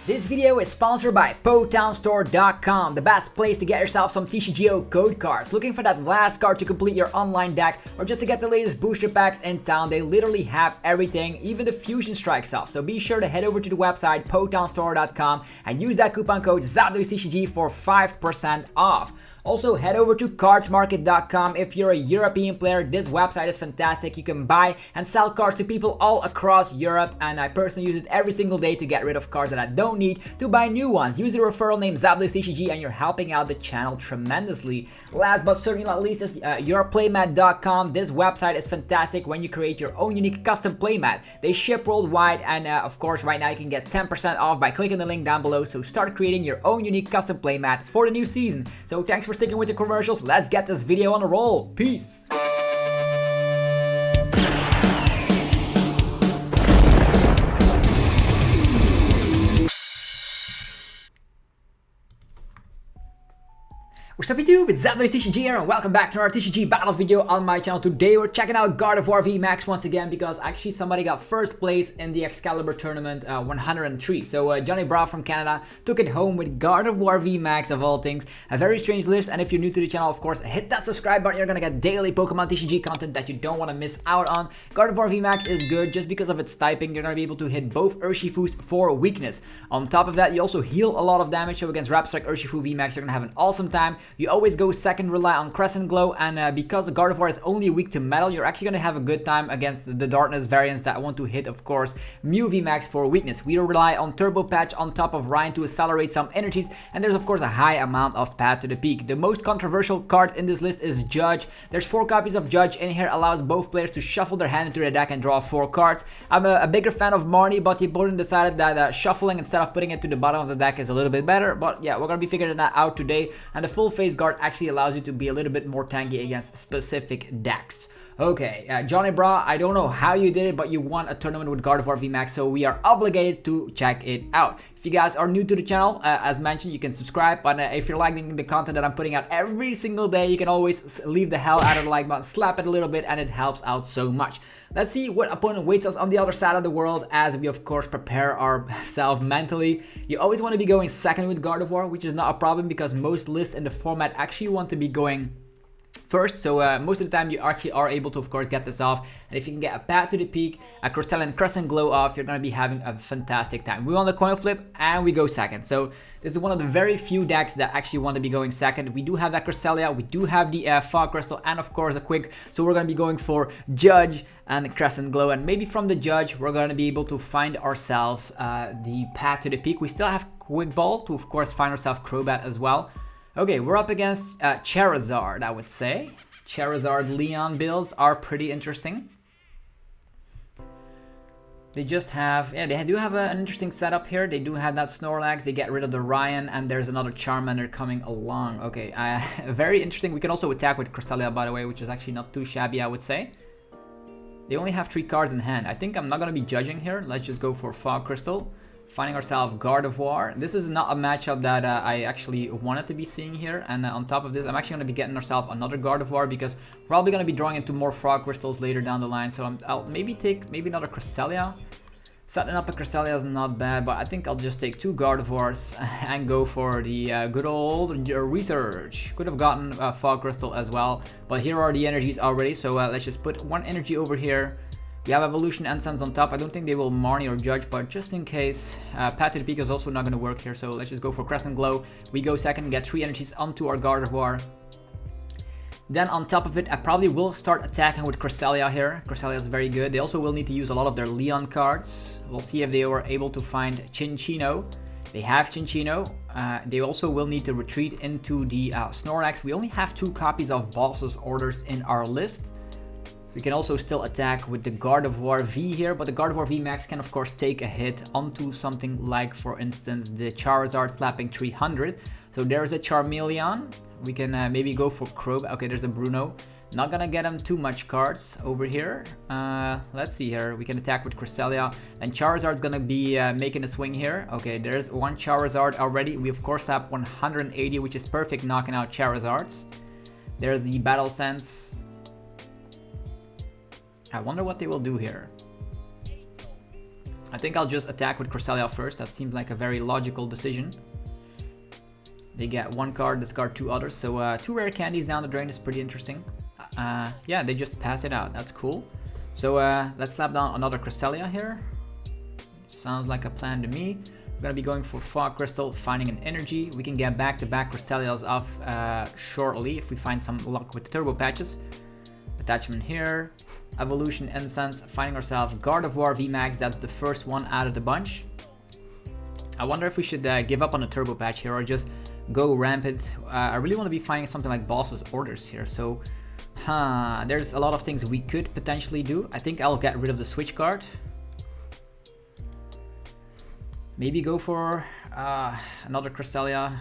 This video is sponsored by PotownStore.com, the best place to get yourself some TCGO code cards. Looking for that last card to complete your online deck or just to get the latest booster packs in town, they literally have everything, even the Fusion Strike stuff. So be sure to head over to the website PotownStore.com and use that coupon code ZapDoesTCG for 5% off. Also, head over to cardsmarket.com if you're a European player. This website is fantastic. You can buy and sell cards to people all across Europe, and I personally use it every single day to get rid of cards that I don't need to buy new ones. Use the referral name ZapDoesTCG and you're helping out the channel tremendously. Last but certainly not least is yourplaymat.com. This website is fantastic when you create your own unique custom playmat. They ship worldwide, and of course right now you can get 10% off by clicking the link down below. So start creating your own unique custom playmat for the new season. So thanks for sticking with the commercials. Let's get this video on the roll. Peace. What's up YouTube, it's ZapDoesTCG here and welcome back to our TCG battle video on my channel. Today we're checking out Gardevoir VMAX once again because actually somebody got first place in the Excalibur tournament 103. So Jonnybrah from Canada took it home with Gardevoir VMAX of all things. A very strange list, and if you're new to the channel, of course, hit that subscribe button. You're gonna get daily Pokemon TCG content that you don't want to miss out on. Gardevoir VMAX is good just because of its typing. You're gonna be able to hit both Urshifus for weakness. On top of that, you also heal a lot of damage, so against Rapstrike Urshifu VMAX, you're gonna have an awesome time. You always go second, rely on Crescent Glow, and because the Gardevoir is only weak to Metal, you're actually going to have a good time against the Darkness variants that want to hit, of course, Mew VMAX for weakness. We rely on Turbo Patch on top of Ryan to accelerate some energies, and there's of course a high amount of Path to the Peak. The most controversial card in this list is Judge. There's 4 copies of Judge in here, allows both players to shuffle their hand into their deck and draw 4 cards. I'm a bigger fan of Marnie, but the opponent decided that shuffling instead of putting it to the bottom of the deck is a little bit better. But yeah, we're going to be figuring that out today, and the full face guard actually allows you to be a little bit more tanky against specific decks. Okay, Jonnybrah, I don't know how you did it, but you won a tournament with Gardevoir VMAX, so we are obligated to check it out. If you guys are new to the channel, as mentioned, you can subscribe, but if you're liking the content that I'm putting out every single day, you can always leave the hell out of the like button, slap it a little bit, and it helps out so much. Let's see what opponent waits us on the other side of the world as we of course prepare ourselves mentally. You always want to be going second with Gardevoir, which is not a problem because most lists in the format actually want to be going first, so most of the time you actually are able to of course get this off, and if you can get a Path to the Peak, a Cresselia and Crescent Glow off, you're going to be having a fantastic time. We won the coin flip and we go second, so this is one of the very few decks that actually want to be going second. We do have that Cresselia, we do have the Fog Crystal, and of course a Quick, so we're going to be going for Judge and Crescent Glow, and maybe from the Judge we're going to be able to find ourselves the Path to the Peak. We still have Quick Ball to of course find ourselves Crobat as well. Okay, we're up against Charizard, I would say. Charizard Leon builds are pretty interesting. They just have, yeah, they do have an interesting setup here. They do have that Snorlax, they get rid of the Ryan, and there's another Charmander coming along. Okay, very interesting. We can also attack with Cresselia, by the way, which is actually not too shabby, I would say. They only have 3 cards in hand. I think I'm not going to be judging here. Let's just go for Fog Crystal. Finding ourselves Gardevoir. This is not a matchup that I actually wanted to be seeing here, and on top of this I'm actually going to be getting ourselves another Gardevoir because we're probably going to be drawing into more Frog Crystals later down the line, so I'll maybe take another Cresselia. Setting up a Cresselia is not bad, but I think I'll just take 2 Gardevoirs and go for the good old research. Could have gotten a Fog Crystal as well, but here are the energies already, so let's just put 1 energy over here. We have Evolution Ensigns on top. I don't think they will Marnie or Judge, but just in case. Path to the Peak is also not going to work here, so let's just go for Crescent Glow. We go second, get 3 energies onto our Gardevoir. Then on top of it, I probably will start attacking with Cresselia here. Cresselia is very good. They also will need to use a lot of their Leon cards. We'll see if they were able to find Chinchino. They have Chinchino. They also will need to retreat into the Snorlax. We only have 2 copies of Boss's Orders in our list. We can also still attack with the Gardevoir V here, but the Gardevoir VMAX can of course take a hit onto something like, for instance, the Charizard slapping 300. So there's a Charmeleon. We can maybe go for Crobat. Okay, there's a Bruno. Not gonna get him too much cards over here. Let's see here. We can attack with Cresselia, and Charizard's gonna be making a swing here. Okay, there's 1 Charizard already. We of course have 180, which is perfect knocking out Charizards. There's the Battle Sense. I wonder what they will do here. I think I'll just attack with Cresselia first. That seems like a very logical decision. They get one card, discard two others. So 2 rare candies down the drain is pretty interesting. Yeah, they just pass it out. That's cool. So let's slap down another Cresselia here. Sounds like a plan to me. We're gonna be going for Fog Crystal, finding an energy. We can get back-to-back Cresselias off shortly if we find some luck with the Turbo Patches. Attachment here. Evolution Incense, finding ourselves Gardevoir VMAX. That's the first one out of the bunch. I wonder if we should give up on the Turbo Patch here or just go rampant. I really want to be finding something like Boss's Orders here. So, there's a lot of things we could potentially do. I think I'll get rid of the Switch card. Maybe go for another Cresselia.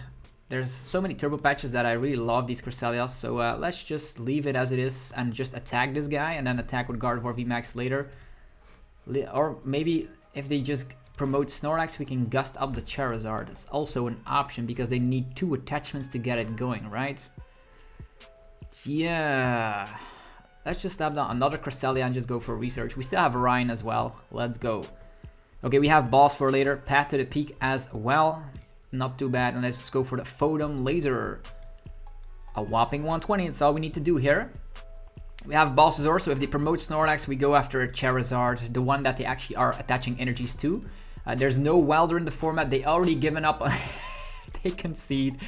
There's so many Turbo Patches that I really love these Cresselias. So let's just leave it as it is and just attack this guy and then attack with Gardevoir VMAX later. Or maybe if they just promote Snorlax, we can gust up the Charizard. It's also an option because they need 2 attachments to get it going, right? Yeah. Let's just slap down another Cresselia and just go for research. We still have Orion as well. Let's go. Okay, we have Boss for later. Path to the Peak as well. Not too bad. And let's just go for the Photon Laser. A whopping 120. That's all we need to do here. We have Boss's Order, so if they promote Snorlax, we go after a Charizard, the one that they actually are attaching energies to. There's no Welder in the format. They already given up. They concede.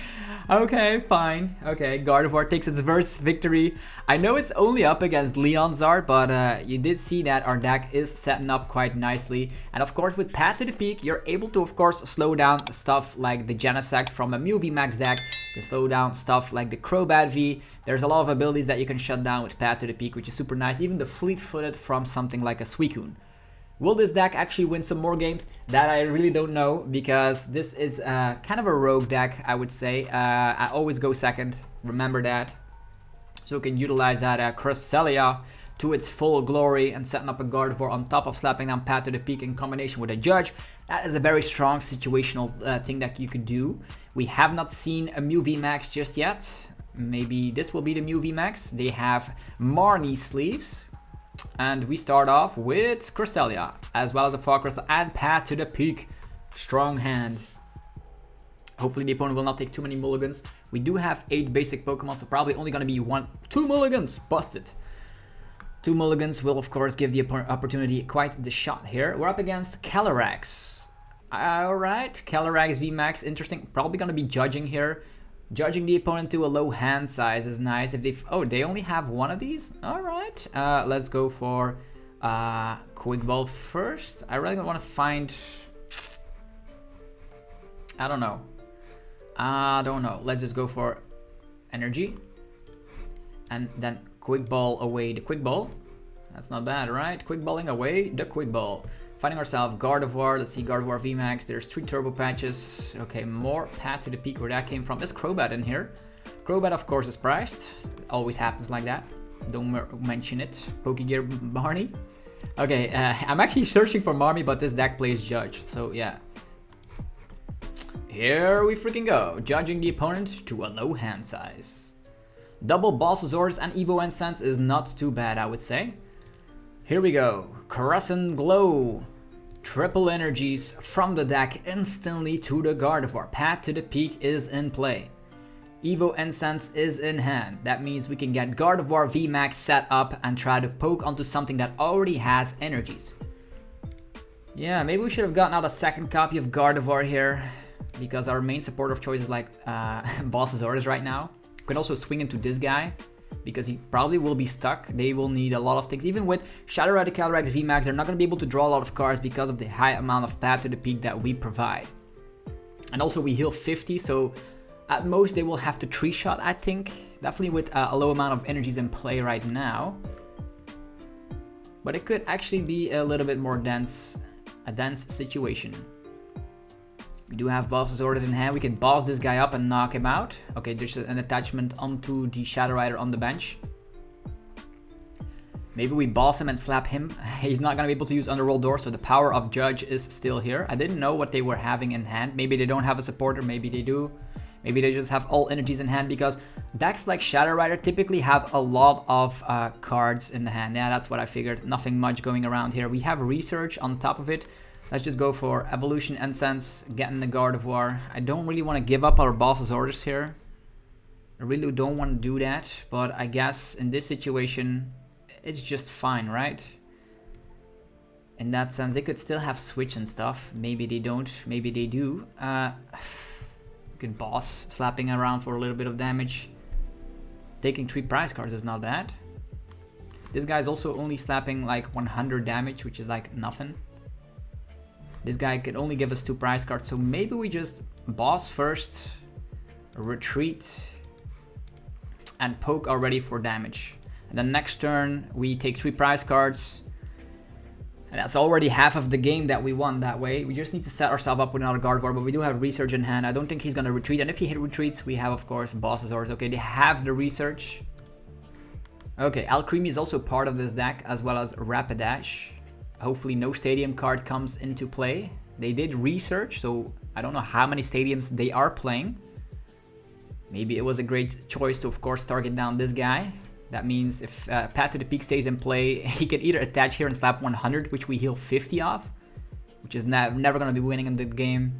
Okay, fine. Okay, Gardevoir takes its first victory. I know it's only up against Leonzard, but you did see that our deck is setting up quite nicely. And of course, with Path to the Peak, you're able to, of course, slow down stuff like the Genesect from a Mew VMAX deck. You can slow down stuff like the Crobat V. There's a lot of abilities that you can shut down with Path to the Peak, which is super nice. Even the Fleet-footed from something like a Suicune. Will this deck actually win some more games? That I really don't know, because this is kind of a rogue deck, I would say. I always go second, remember that. So we can utilize that Cresselia to its full glory and setting up a Gardevoir on top of slapping down Path to the Peak in combination with a Judge. That is a very strong situational thing that you could do. We have not seen a Mew VMAX just yet. Maybe this will be the Mew VMAX. They have Marnie sleeves. And we start off with Cresselia, as well as a Fog Crystal and Path to the Peak. Strong hand. Hopefully the opponent will not take too many mulligans. We do have 8 basic Pokemon, so probably only going to be 2 mulligans. Busted. 2 mulligans will, of course, give the opportunity quite the shot here. We're up against Calyrex. Alright, Calyrex VMAX, interesting. Probably going to be judging here. Judging the opponent to a low hand size is nice. If they only have one of these? Alright. Let's go for Quick Ball first. I really don't want to find... I don't know. Let's just go for Energy. And then Quick Ball away the Quick Ball. That's not bad, right? Quick Balling away the Quick Ball. Finding ourselves Gardevoir. Let's see, Gardevoir VMAX. There's 3 Turbo Patches. Okay, more Path to the Peak where that came from. There's Crobat in here. Crobat, of course, is priced. It always happens like that. Don't mention it. Pokegear Marnie. Okay, I'm actually searching for Marnie, but this deck plays Judge. So, yeah. Here we freaking go. Judging the opponent to a low hand size. Double Boss's Orders and Evo Incense is not too bad, I would say. Here we go. Crescent Glow. Triple energies from the deck instantly to the Gardevoir. Path to the Peak is in play. Evo Incense is in hand. That means we can get Gardevoir VMAX set up and try to poke onto something that already has energies. Yeah, maybe we should have gotten out a second copy of Gardevoir here, because our main support of choice is like Boss's Orders right now. We could also swing into this guy, because he probably will be stuck. They will need a lot of things. Even with Shadow Rider Calyrex VMAX, they're not going to be able to draw a lot of cards because of the high amount of Path to the Peak that we provide. And also we heal 50, so at most they will have to 3-shot, I think. Definitely with a low amount of energies in play right now. But it could actually be a little bit more dense, a dense situation. We do have Boss's Orders in hand. We can boss this guy up and knock him out. Okay, there's an attachment onto the Shadow Rider on the bench. Maybe we boss him and slap him. He's not going to be able to use Underworld Door, so the power of Judge is still here. I didn't know what they were having in hand. Maybe they don't have a supporter, maybe they do. Maybe they just have all energies in hand, because decks like Shadow Rider typically have a lot of cards in the hand. Yeah, that's what I figured. Nothing much going around here. We have Research on top of it. Let's just go for Evolution Incense, getting the Gardevoir. I don't really want to give up our boss's orders here. I really don't want to do that, but I guess in this situation, it's just fine, right? In that sense, they could still have switch and stuff. Maybe they don't, maybe they do. Good boss, slapping around for a little bit of damage. Taking 3 prize cards is not bad. This guy's also only slapping like 100 damage, which is like nothing. This guy could only give us 2 prize cards, so maybe we just boss first, retreat, and poke already for damage. And then next turn, we take 3 prize cards. And that's already half of the game that we won that way. We just need to set ourselves up with another Gardevoir, but we do have Research in hand. I don't think he's going to retreat. And if he retreats, we have, of course, Boss's Orders. Okay, they have the Research. Okay, Alcremie is also part of this deck, as well as Rapidash. Hopefully no Stadium card comes into play. They did Research, so I don't know how many Stadiums they are playing. Maybe it was a great choice to, of course, target down this guy. That means if Path to the Peak stays in play, he can either attach here and slap 100, which we heal 50 off, which is never going to be winning in the game.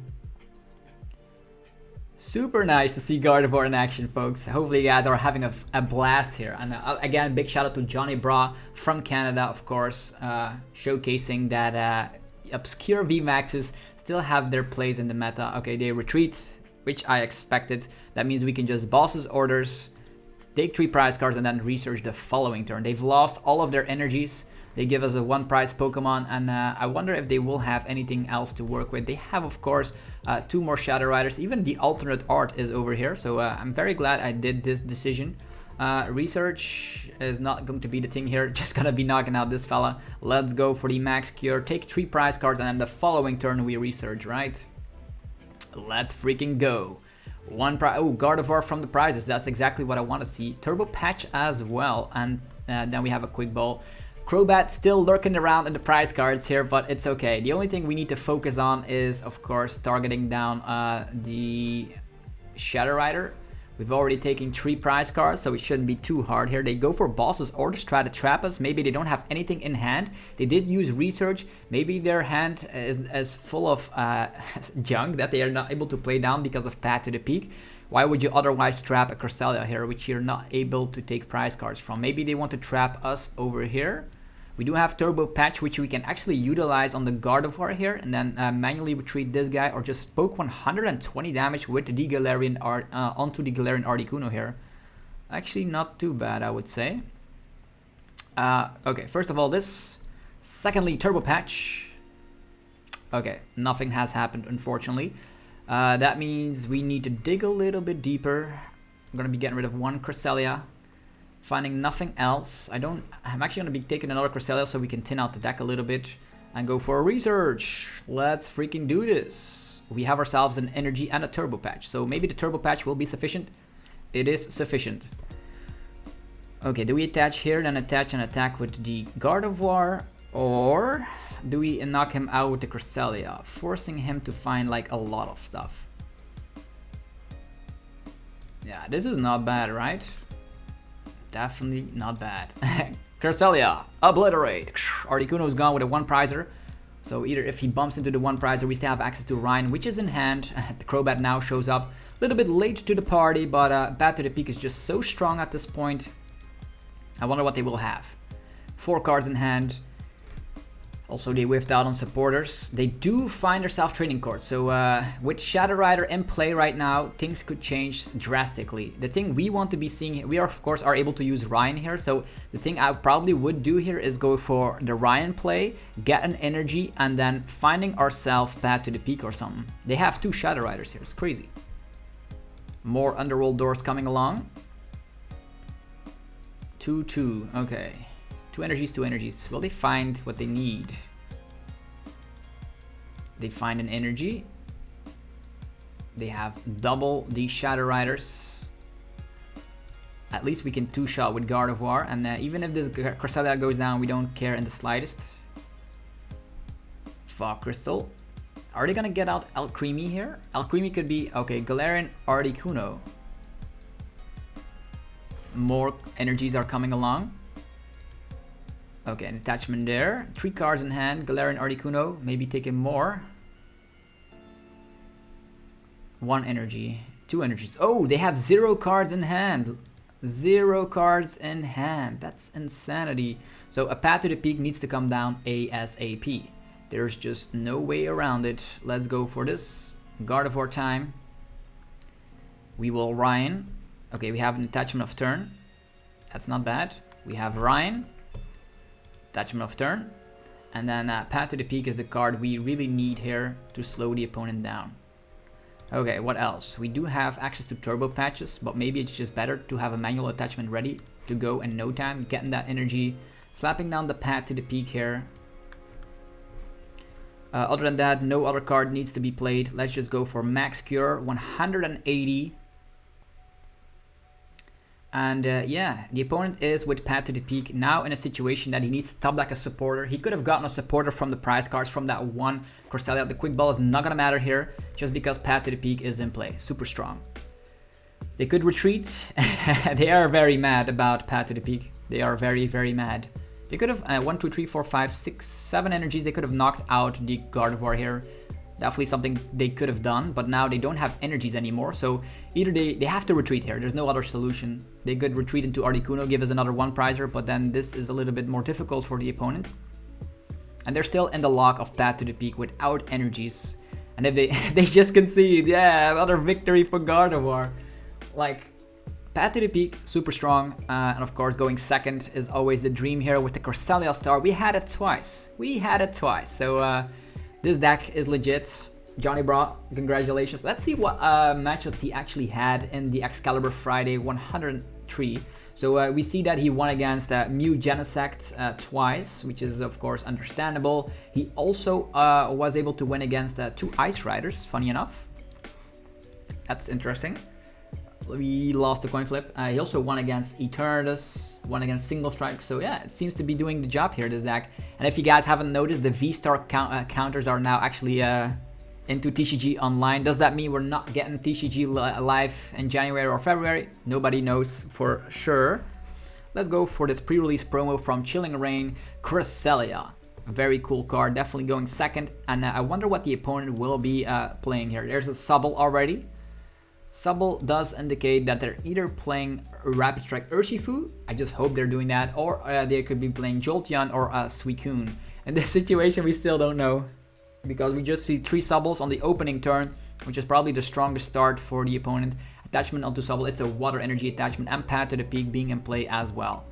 Super nice to see Gardevoir in action, folks. Hopefully you guys are having a blast here. And again, big shout out to Jonnybrah from Canada, of course, showcasing that obscure VMAXs still have their place in the meta. Okay, they retreat, which I expected. That means we can just Boss's Orders, take 3 prize cards, and then Research the following turn. They've lost all of their energies. They give us a 1 prize Pokemon, and I wonder if they will have anything else to work with. They have, of course, 2 more Shadow Riders. Even the alternate art is over here, so I'm very glad I did this decision. Research is not going to be the thing here, just gonna be knocking out this fella. Let's go for the Max Cure, take 3 prize cards, and then the following turn we Research, right? Let's freaking go. 1 prize. Oh, Gardevoir from the prizes. That's exactly what I want to see. Turbo Patch as well. And then we have a Quick Ball. Crobat still lurking around in the prize cards here, but it's okay. The only thing we need to focus on is, of course, targeting down the Shadow Rider. We've already taken 3 prize cards, so it shouldn't be too hard here. They go for Boss's Orders, try to trap us. Maybe they don't have anything in hand. They did use Research. Maybe their hand is full of junk that they are not able to play down because of Path to the Peak. Why would you otherwise trap a Cresselia here, which you're not able to take prize cards from? Maybe they want to trap us over here. We do have Turbo Patch, which we can actually utilize on the Gardevoir here, and then manually retreat this guy, or just poke 120 damage with the Galarian onto the Galarian Articuno here. Actually, not too bad, I would say. Okay, first of all, this. Secondly, Turbo Patch. Okay, nothing has happened, unfortunately. That means we need to dig a little bit deeper. I'm gonna be getting rid of 1 Cresselia. Finding nothing else. I'm actually going to be taking another Cresselia so we can thin out the deck a little bit and go for a Research. Let's freaking do this. We have ourselves an Energy and a Turbo Patch, so maybe the Turbo Patch will be sufficient. It is sufficient. Okay, do we attach here, then attach and attack with the Gardevoir, or do we knock him out with the Cresselia, forcing him to find like a lot of stuff? Yeah, this is not bad, right? Definitely not bad. Cresselia, obliterate. Articuno's gone with a 1 prizer. So either if he bumps into the 1 prizer, we still have access to Ryan, which is in hand. The Crobat now shows up a little bit late to the party, but Path to the Peak is just so strong at this point. I wonder what they will have. 4 cards in hand. Also, they whiffed out on supporters. They do find themselves training cards. So with Shadow Rider in play right now, things could change drastically. The thing we want to be seeing here, we are, of course, are able to use Ryan here. So the thing I probably would do here is go for the Ryan play, get an energy, and then finding ourselves Path to the Peak or something. They have 2 Shadow Riders here. It's crazy. More Underworld Doors coming along. 2-2. Okay. 2 energies, 2 energies. Will they find what they need? They find an energy. They have double the Shadow Riders. At least we can 2-shot with Gardevoir. And even if this Cresselia goes down, we don't care in the slightest. Fog Crystal. Are they gonna get out Alcremie here? Alcremie could be, okay, Galarian Articuno. More energies are coming along. Okay, an attachment there. 3 cards in hand. Galarian Articuno, maybe taking more. 1 energy, 2 energies. Oh, they have 0 cards in hand. 0 cards in hand. That's insanity. So a Path to the Peak needs to come down ASAP. There's just no way around it. Let's go for this. Gardevoir time. We will Ryan. Okay, we have an attachment of turn. That's not bad. We have Ryan. Attachment of turn. And then Path to the Peak is the card we really need here to slow the opponent down. Okay, what else? We do have access to turbo patches, but maybe it's just better to have a manual attachment ready to go in no time, getting that energy, slapping down the Path to the Peak here. Other than that, no other card needs to be played. Let's just go for Max Cure, 180. And yeah, the opponent is with Path to the Peak now in a situation that he needs to top deck a supporter. He could have gotten a supporter from the prize cards from that one Cresselia. The quick ball is not gonna matter here just because Path to the Peak is in play. Super strong. They could retreat. They are very mad about Path to the Peak. They are very, very mad. They could have 1, 2, 3, 4, 5, 6, 7 energies. They could have knocked out the Gardevoir here. Definitely something they could have done, but now they don't have energies anymore, so either they have to retreat here. There's no other solution. They could retreat into Articuno, give us another 1 prizer, but then this is a little bit more difficult for the opponent. And they're still in the lock of Path to the Peak without energies. And if they just concede, yeah, another victory for Gardevoir. Like, Path to the Peak, super strong, and of course going second is always the dream here with the Cresselia star. We had it twice. So this deck is legit. Jonnybrah, congratulations. Let's see what matchups he actually had in the Excalibur Friday 103. So we see that he won against Mew Genesect twice, which is of course understandable. He also was able to win against 2 Ice Riders, funny enough. That's interesting. We lost the coin flip. He also won against Eternatus, won against Single Strike. So yeah, it seems to be doing the job here, this deck. And if you guys haven't noticed, the V-Star counters are now actually into TCG Online. Does that mean we're not getting TCG live in January or February? Nobody knows for sure. Let's go for this pre-release promo from Chilling Reign, Cresselia. Very cool card, definitely going second. And I wonder what the opponent will be playing here. There's a Subble already. Subble does indicate that they're either playing Rapid Strike Urshifu, I just hope they're doing that, or they could be playing Jolteon or Suicune. In this situation we still don't know, because we just see 3 Subbles on the opening turn, which is probably the strongest start for the opponent. Attachment onto Subble, it's a Water Energy attachment, and Path to the Peak being in play as well.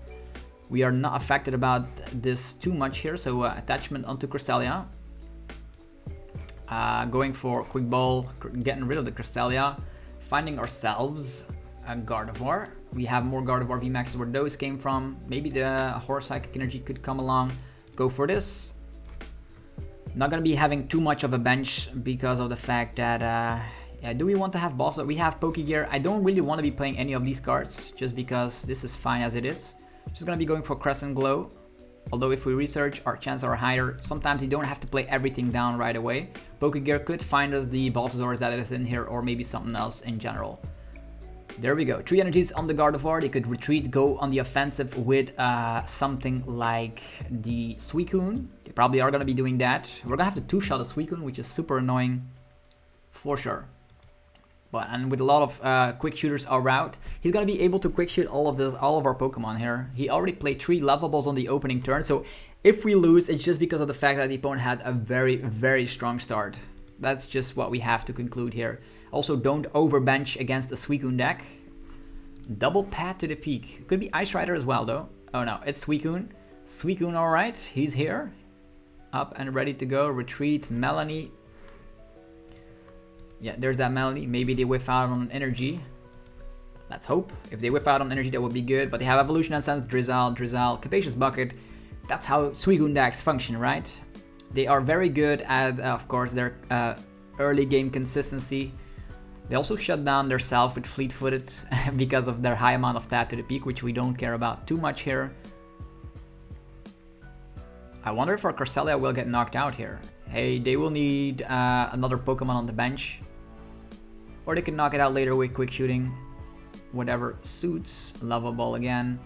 We are not affected about this too much here, so attachment onto Cresselia. Going for Quick Ball, getting rid of the Cresselia. Finding ourselves a Gardevoir. We have more Gardevoir VMAX where those came from. Maybe the Horse Psychic Energy could come along. Go for this. Not gonna be having too much of a bench because of the fact that yeah, do we want to have bosses? We have Pokegear. I don't really want to be playing any of these cards just because this is fine as it is. Just gonna be going for Crescent Glow. Although if we research, our chances are higher. Sometimes you don't have to play everything down right away. Pokegear could find us the Bulbasaurs that is in here, or maybe something else in general. There we go. 3 energies on the Gardevoir. They could retreat, go on the offensive with something like the Suicune. They probably are going to be doing that. We're going to have to 2-shot a Suicune, which is super annoying for sure. And with a lot of quick shooters around, he's gonna be able to quick shoot all of our Pokemon here. He already played 3 Levables on the opening turn, so if we lose, it's just because of the fact that the opponent had a very, very strong start. That's just what we have to conclude here. Also, don't overbench against a Suicune deck. Double Path to the Peak. Could be Ice Rider as well, though. Oh no, it's Suicune. Suicune, all right, he's here, up and ready to go. Retreat, Melanie. Yeah, there's that Melanie. Maybe they whiff out on energy. Let's hope. If they whiff out on energy, that would be good. But they have Evolution Essence, Drizzle, Capacious Bucket. That's how Suicune decks function, right? They are very good at, of course, their early game consistency. They also shut down their self with Fleet-Footed because of their high amount of Path to the Peak, which we don't care about too much here. I wonder if our Cresselia will get knocked out here. Hey, they will need another Pokemon on the bench. Or they can knock it out later with quick shooting. Whatever suits. Lava Ball again.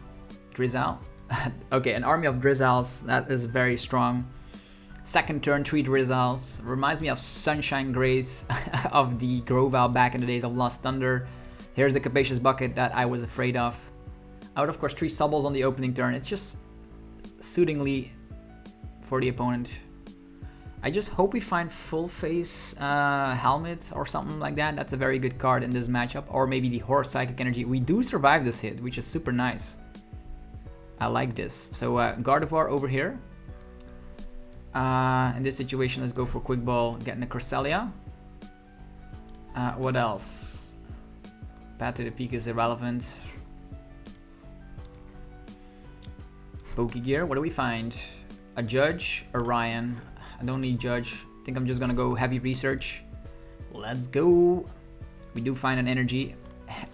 Drizzle. Okay, an army of Drizzles, that is very strong. Second turn, 3 Drizzles. Reminds me of Sunshine Grace of the Grovyle back in the days of Lost Thunder. Here's the Capacious Bucket that I was afraid of. I would, of course, 3 Subbles on the opening turn. It's just suitingly for the opponent. I just hope we find Full Face Helmet or something like that. That's a very good card in this matchup. Or maybe the Horse Psychic Energy. We do survive this hit, which is super nice. I like this. So Gardevoir over here. In this situation, let's go for Quick Ball, getting a Cresselia. What else? Path to the Peak is irrelevant. Pokegear, what do we find? A Judge, Orion. I don't need Judge. I think I'm just gonna go heavy research. Let's go. We do find an energy,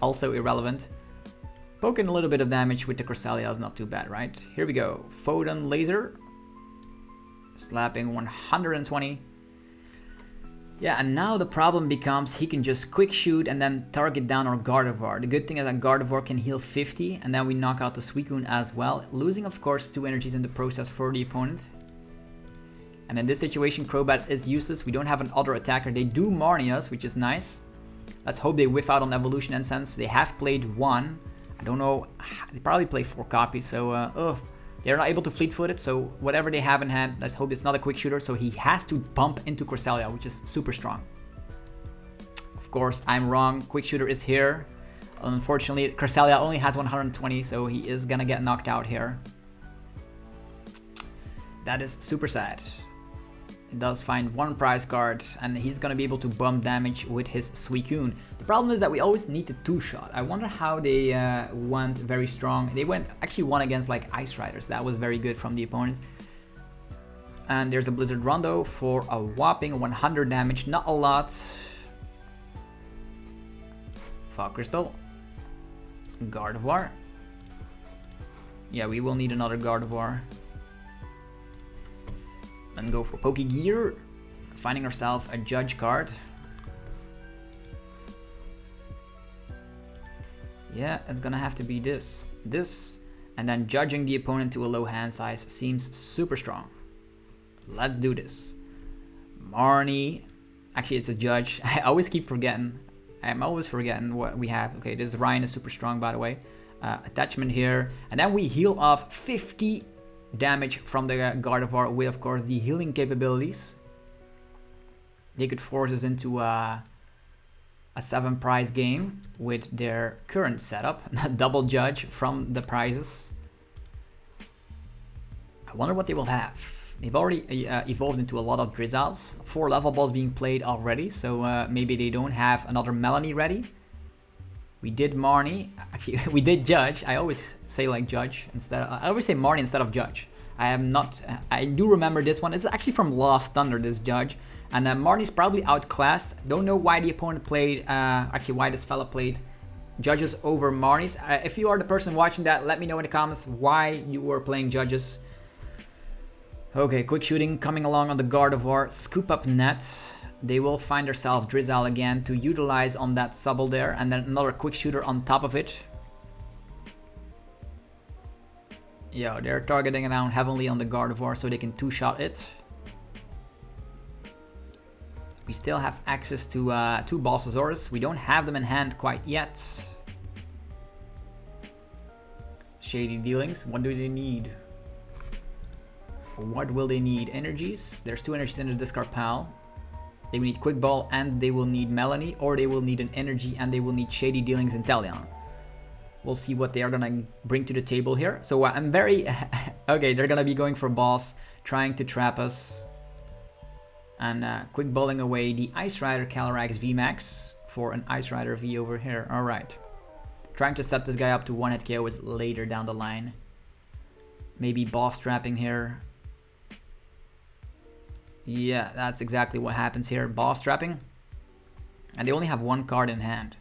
also irrelevant. Poking a little bit of damage with the Cresselia is not too bad, right? Here we go. Photon Laser. Slapping 120. Yeah, and now the problem becomes he can just quick shoot and then target down our Gardevoir. The good thing is that Gardevoir can heal 50 and then we knock out the Suicune as well. Losing, of course, 2 energies in the process for the opponent. And in this situation, Crobat is useless. We don't have an other attacker. They do Marnie us, which is nice. Let's hope they whiff out on Evolution Incense. They have played 1. I don't know. They probably play 4 copies, so they're not able to Fleet Foot it, so whatever they have in hand, let's hope it's not a quick shooter, so he has to bump into Cresselia, which is super strong. Of course, I'm wrong. Quick shooter is here. Unfortunately, Cresselia only has 120, so he is gonna get knocked out here. That is super sad. It does find 1 prize card, and he's gonna be able to bump damage with his Suicune. The problem is that we always need the 2-shot. I wonder how they went very strong. They actually won against like Ice Riders. That was very good from the opponent. And there's a Blizzard Rondo for a whopping 100 damage. Not a lot. Fog Crystal. Gardevoir. Yeah, we will need another Gardevoir. Then go for Pokegear, finding ourselves a Judge card. Yeah, it's gonna have to be this, and then judging the opponent to a low hand size seems super strong. Let's do this. Marnie, actually it's a Judge. I always keep forgetting. I'm always forgetting what we have. Okay, this Ryan is super strong, by the way. Attachment here, and then we heal off 50 damage from the Gardevoir with, of course, the healing capabilities. They could force us into a 7 prize game with their current setup. Double Judge from the prizes. I wonder what they will have. They've already evolved into a lot of Drizzles. 4 level balls being played already, so maybe they don't have another Melanie ready. We did Marnie. Actually, we did Judge. I always say like Judge instead. I always say Marnie instead of Judge. I am not. I do remember this one. It's actually from Lost Thunder, this Judge. And Marnie's probably outclassed. Don't know why the opponent played. Actually, why this fella played Judges over Marnie's. If you are the person watching that, let me know in the comments why you were playing Judges. Okay, quick shooting coming along on the Gardevoir. Scoop up net. They will find themselves Drizzle again to utilize on that Subble there, and then another quick shooter on top of it. Yeah, they're targeting down heavily on the Gardevoir so they can 2-shot it. We still have access to 2 Balsasaurus. We don't have them in hand quite yet. Shady Dealings, what do they need? What will they need? Energies. There's 2 energies in the discard pile. They will need Quick Ball and they will need Melanie, or they will need an energy and they will need Shady Dealings in Talion. We'll see what they are gonna bring to the table here. So I'm very... okay, they're gonna be going for boss, trying to trap us. And quick balling away the Ice Rider Calyrex VMAX for an Ice Rider V over here. Alright. Trying to set this guy up to 1-hit KO is later down the line. Maybe boss trapping here. Yeah, that's exactly what happens here. Boss trapping. And they only have 1 card in hand.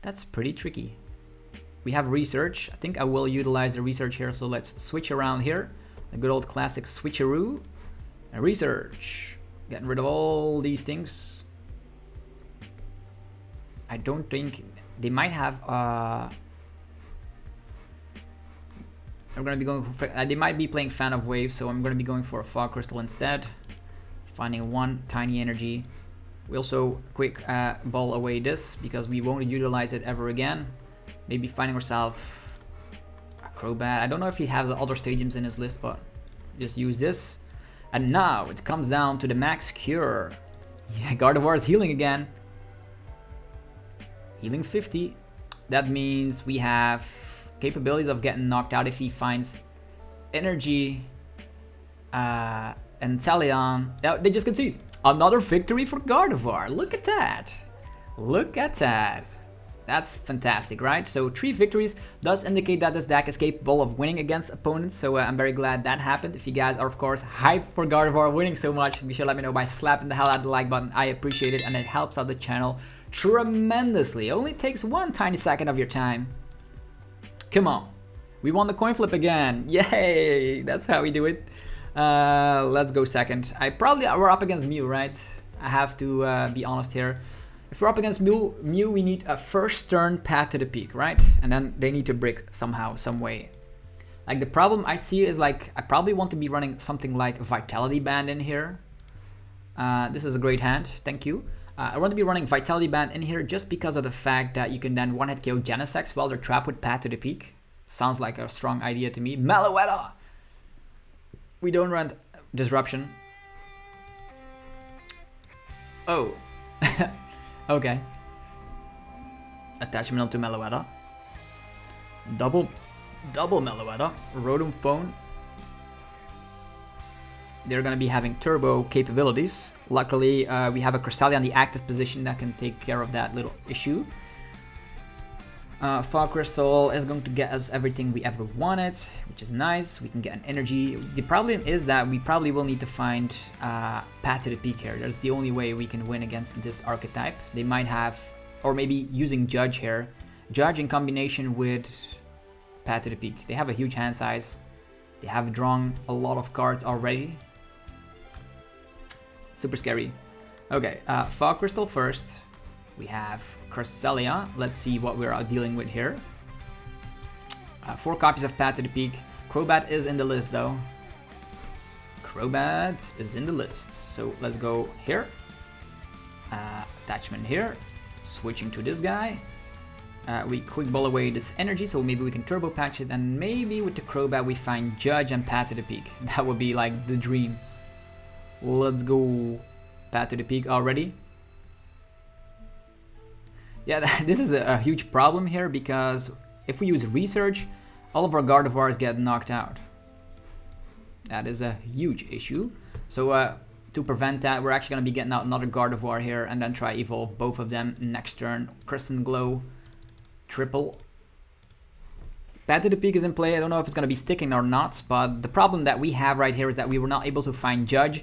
That's pretty tricky. We have research. I think I will utilize the research here. So let's switch around here. A good old classic switcheroo. And research. Getting rid of all these things. I don't think... They might have... I'm gonna be going for, they might be playing Fan of Wave, so I'm gonna be going for a Fog Crystal instead. Finding one tiny energy. We also quick ball away this because we won't utilize it ever again. Maybe finding ourselves a Crobat. I don't know if he has the other stadiums in his list, but just use this. And now it comes down to the max cure. Yeah, Gardevoir is healing again. Healing 50. That means we have capabilities of getting knocked out if he finds energy. And Talion. They just concede. Another victory for Gardevoir. Look at that. Look at that. That's fantastic, right? So 3 victories does indicate that this deck is capable of winning against opponents. So I'm very glad that happened. If you guys are, of course, hyped for Gardevoir winning so much, be sure to let me know by slapping the hell out of the like button. I appreciate it, and it helps out the channel tremendously. It only takes one tiny second of your time. Come on. We won the coin flip again. Yay! That's how we do it. Let's go second. We're up against Mew, right? I have to be honest here. If we're up against Mew, we need a first turn path to the peak, right? And then they need to break somehow, some way. Like the problem I see is like, I probably want to be running something like a Vitality Band in here. This is a great hand, thank you. I want to be running Vitality Band in here just because of the fact that you can then one-hit KO Genesect while they're trapped with path to the peak. Sounds like a strong idea to me. Meloetta! We don't run Disruption. Oh. Okay. Attachment onto Meloetta. Double Meloetta. Rotom Phone. They're going to be having turbo capabilities. Luckily, we have a Cresselia in the active position that can take care of that little issue. Fog Crystal is going to get us everything we ever wanted, which is nice. We can get an energy. The problem is that we probably will need to find Path to the Peak here. That's the only way we can win against this archetype. They might have, or maybe using Judge here. Judge in combination with Path to the Peak. They have a huge hand size. They have drawn a lot of cards already. Super scary. Okay, Fog Crystal first. We have Cresselia. Let's see what we're dealing with here. 4 copies of Path to the Peak. Crobat is in the list though. Crobat is in the list. So let's go here. Attachment here. Switching to this guy. We quick ball away this energy, so maybe we can turbo patch it, and maybe with the Crobat we find Judge and Path to the Peak. That would be like the dream. Let's go Path to the Peak already. Yeah, this is a huge problem here because if we use Research, all of our Gardevoirs get knocked out. That is a huge issue. So to prevent that, we're actually going to be getting out another Gardevoir here and then try evolve both of them next turn. Crescent Glow, triple. Path to the Peak is in play. I don't know if it's going to be sticking or not, but the problem that we have right here is that we were not able to find Judge.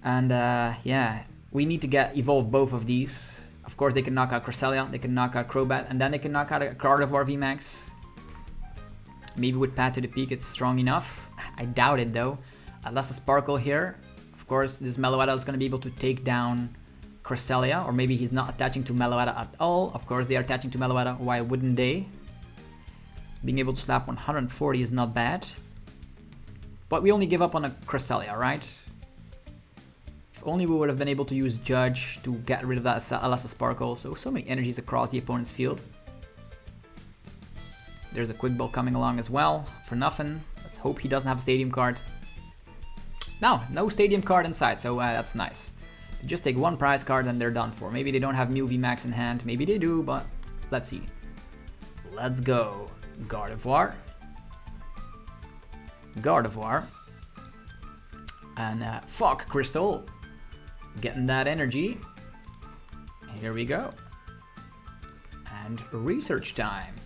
And yeah, we need to evolve both of these. Of course, they can knock out Cresselia, they can knock out Crobat, and then they can knock out a Gardevoir VMAX. Maybe with Path to the Peak it's strong enough. I doubt it though. Unless a Sparkle here. Of course, this Meloetta is going to be able to take down Cresselia, or maybe he's not attaching to Meloetta at all. Of course, they are attaching to Meloetta. Why wouldn't they? Being able to slap 140 is not bad. But we only give up on a Cresselia, right? If only we would have been able to use Judge to get rid of that Alessa Sparkle. So many energies across the opponent's field. There's a Quick Ball coming along as well, for nothing. Let's hope he doesn't have a Stadium card. No Stadium card inside, so that's nice. They just take one prize card and they're done for. Maybe they don't have Mew VMAX in hand, maybe they do, but let's see. Let's go. Gardevoir. And Fog Crystal. Getting that energy. Here we go. And research time.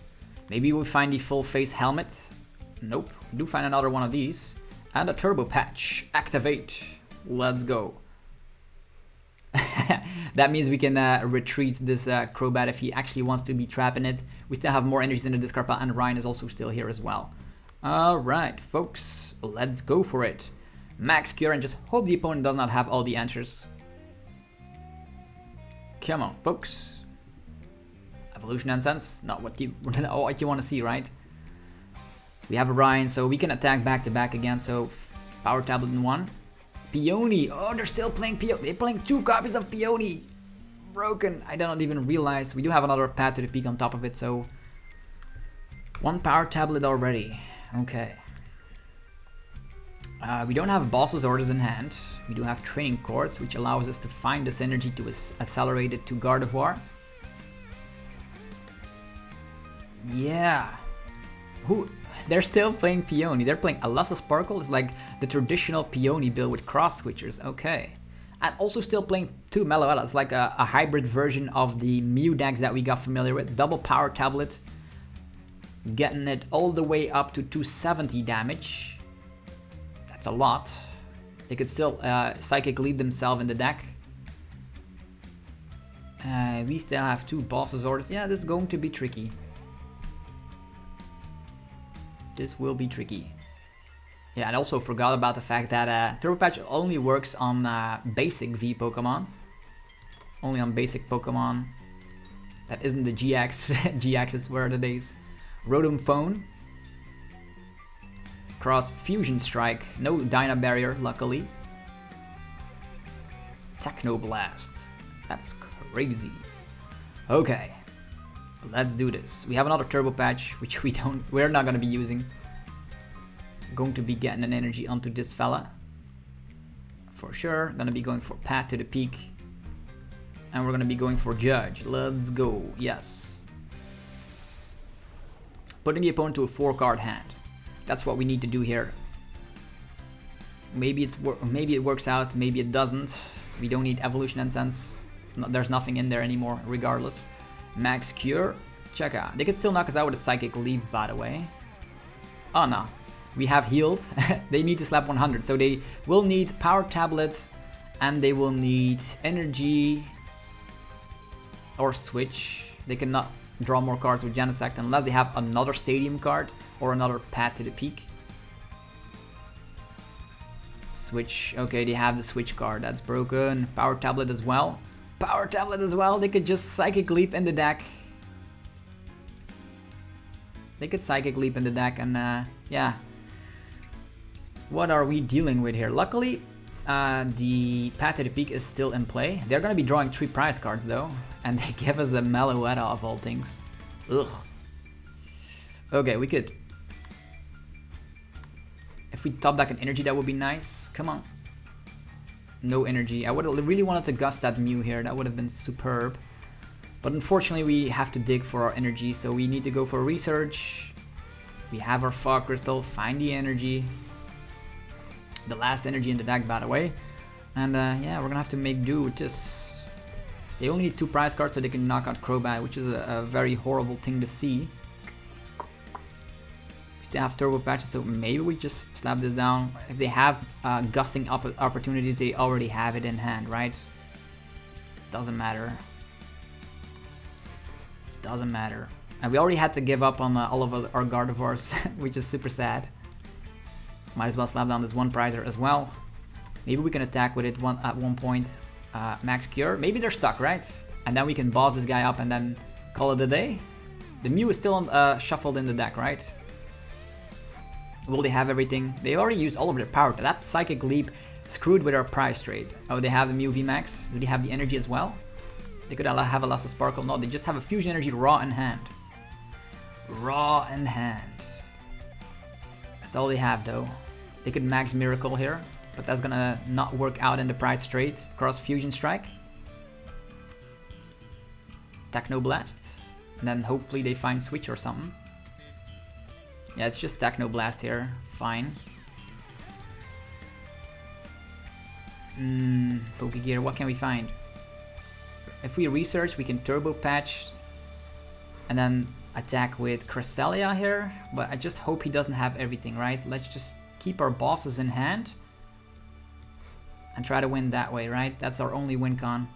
Maybe we'll find the full face helmet. Nope. We do find another one of these. And a turbo patch. Activate. Let's go. That means we can retreat this Crobat if he actually wants to be trapping it. We still have more energies in the discard pile, and Ryan is also still here as well. Alright, folks. Let's go for it. Max Cure and just hope the opponent does not have all the answers. Come on, folks. Evolution nonsense, not what you want to see, right? We have Orion, so we can attack back to back again. So Power Tablet in 1. Peony. Oh, they're still playing Peony. They're playing 2 copies of Peony. Broken. I don't even realize. We do have another Path to the Peak on top of it, so 1 Power Tablet already. Okay. We don't have Boss's Orders in hand. We do have Training Courts, which allows us to find this energy to accelerate it to Gardevoir. Yeah. They're still playing Peony. They're playing Alessa Sparkle. It's like the traditional Peony build with cross switchers. Okay. And also still playing 2 Meloetta. It's like a hybrid version of the Mew decks that we got familiar with. Double Power Tablet. Getting it all the way up to 270 damage. That's a lot. They could still Psychic Leap themselves in the deck. We still have 2 Boss's Orders. Yeah, this is going to be tricky. This will be tricky. Yeah, and also forgot about the fact that Turbo Patch only works on basic V Pokemon. Only on basic Pokemon. That isn't the GX. GXs were the days. Rotom Phone. Cross Fusion Strike. No Dyna Barrier, luckily. Techno Blast. That's crazy. Okay. Let's do this. We have another Turbo Patch, which we're not gonna be using. Going to be getting an energy onto this fella. For sure. Gonna be going for Path to the Peak. And we're gonna be going for Judge. Let's go. Yes. Putting the opponent to a 4-card hand. That's what we need to do here. Maybe it works out, maybe it doesn't. We don't need Evolution Incense. There's nothing in there anymore, regardless. Max Cure. Check out. They could still knock us out with a Psychic Leap, by the way. Oh no. We have healed. They need to slap 100. So they will need Power Tablet. And they will need Energy. Or Switch. They cannot draw more cards with Genesect unless they have another Stadium card. Or another Path to the Peak. Switch. Okay, they have the Switch card. That's broken. Power Tablet as well. Power Tablet as well. They could just Psychic Leap in the deck. They could Psychic Leap in the deck and yeah. What are we dealing with here? Luckily, the Path to the Peak is still in play. They're going to be drawing 3 prize cards though. And they give us a Meloetta of all things. Ugh. Okay, we could... If we top deck an energy, that would be nice. Come on. No energy. I would have really wanted to gust that Mew here. That would have been superb. But unfortunately, we have to dig for our energy. So we need to go for research. We have our Fog Crystal. Find the energy. The last energy in the deck, by the way. And yeah, we're going to have to make do with this. They only need 2 prize cards so they can knock out Crobat, which is a very horrible thing to see. They have Turbo Patches, so maybe we just slap this down. If they have gusting opportunities, they already have it in hand, right? Doesn't matter. Doesn't matter. And we already had to give up on all of our Gardevoirs, which is super sad. Might as well slap down this 1 prizer as well. Maybe we can attack with it at one point. Max Cure. Maybe they're stuck, right? And then we can boss this guy up and then call it a day. The Mew is still shuffled in the deck, right? Will they have everything? They already used all of their power. That Psychic Leap screwed with our prize trade. Oh, they have the Mew VMAX. Do they have the energy as well? They could have a Alessa Sparkle. No, they just have a Fusion Energy raw in hand. Raw in hand. That's all they have though. They could max Miracle here, but that's gonna not work out in the prize trade. Cross Fusion Strike. Techno Blast. And then hopefully they find Switch or something. Yeah, it's just Techno Blast here. Fine. Pokegear, what can we find? If we research, we can Turbo Patch and then attack with Cresselia here. But I just hope he doesn't have everything, right? Let's just keep our bosses in hand and try to win that way, right? That's our only win con.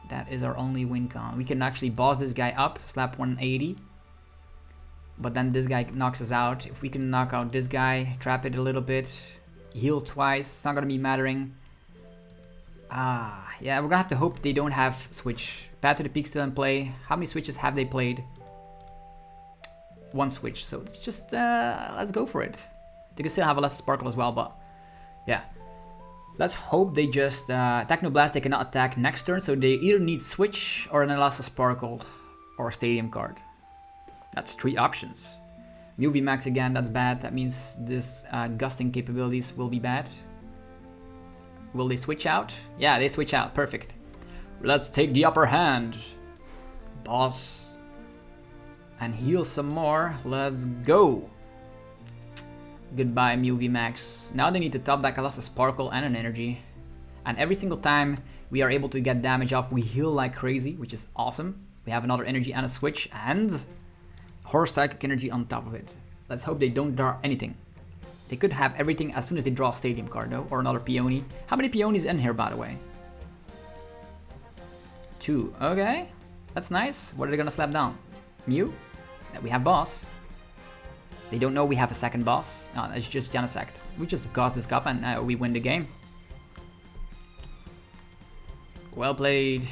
That is our only win con. We can actually boss this guy up, slap 180. But then this guy knocks us out. If we can knock out this guy, trap it a little bit, heal twice, it's not gonna be mattering. Yeah, we're gonna have to hope they don't have Switch. Path to the Peak still in play. How many Switches have they played? one switch. So it's just, let's go for it. They can still have a lesser sparkle as well, but yeah. Let's hope they just, Technoblast, they cannot attack next turn, so they either need switch or an Elastic Sparkle or a Stadium card. That's 3 options. Mew VMAX again, that's bad. That means this gusting capabilities will be bad. Will they switch out? Yeah, they switch out. Perfect. Let's take the upper hand. Boss. And heal some more. Let's go. Goodbye, Mew VMAX. Now they need to top deck Elastic Sparkle and an energy. And every single time we are able to get damage off, we heal like crazy, which is awesome. We have another energy and a switch, and Horse Psychic Energy on top of it. Let's hope they don't draw anything. They could have everything as soon as they draw a Stadium card, though, or another Peony. How many Peonies in here, by the way? 2. Okay, that's nice. What are they gonna slap down? Mew? We have Boss. They don't know we have a second boss. No, it's just Genesect. We just Gauss this cup and we win the game. Well played.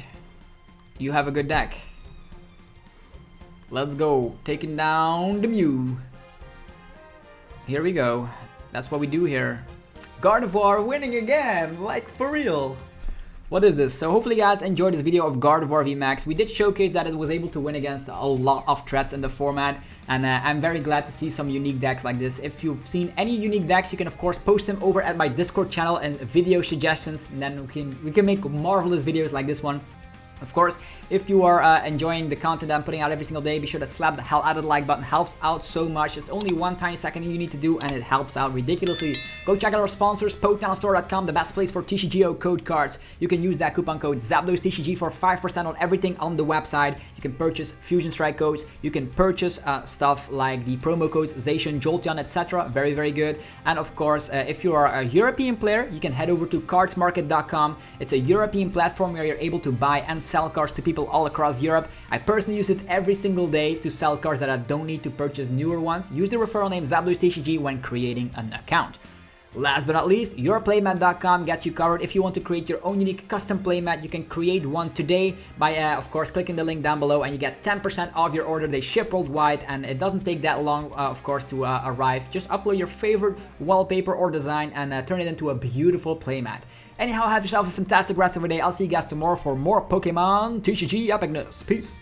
You have a good deck. Let's go. Taking down the Mew. Here we go. That's what we do here. Gardevoir winning again. Like, for real. What is this? So hopefully you guys enjoyed this video of Gardevoir VMAX. We did showcase that it was able to win against a lot of threats in the format. And I'm very glad to see some unique decks like this. If you've seen any unique decks, you can of course post them over at my Discord channel and video suggestions. And then we can make marvelous videos like this one. Of course, if you are enjoying the content I'm putting out every single day, be sure to slap the hell out of the like button. Helps out so much. It's only 1 tiny second you need to do, and it helps out ridiculously. Go check out our sponsors, PokemonStore.com, the best place for TCGO code cards. You can use that coupon code ZapdosTCG for 5% on everything on the website. You can purchase Fusion Strike codes. You can purchase stuff like the promo codes Zacian, Jolteon, etc. Very, very good. And of course, if you are a European player, you can head over to cardsmarket.com. It's a European platform where you're able to buy and sell cards to people all across Europe. I personally use it every single day to sell cards that I don't need to purchase newer ones. Use the referral name ZapdosTCG when creating an account. Last but not least, yourplaymat.com gets you covered. If you want to create your own unique custom playmat, you can create one today by, of course, clicking the link down below, and you get 10% off your order. They ship worldwide, and it doesn't take that long, of course, to arrive. Just upload your favorite wallpaper or design and turn it into a beautiful playmat. Anyhow, have yourself a fantastic rest of the day. I'll see you guys tomorrow for more Pokemon TCG epicness. Peace.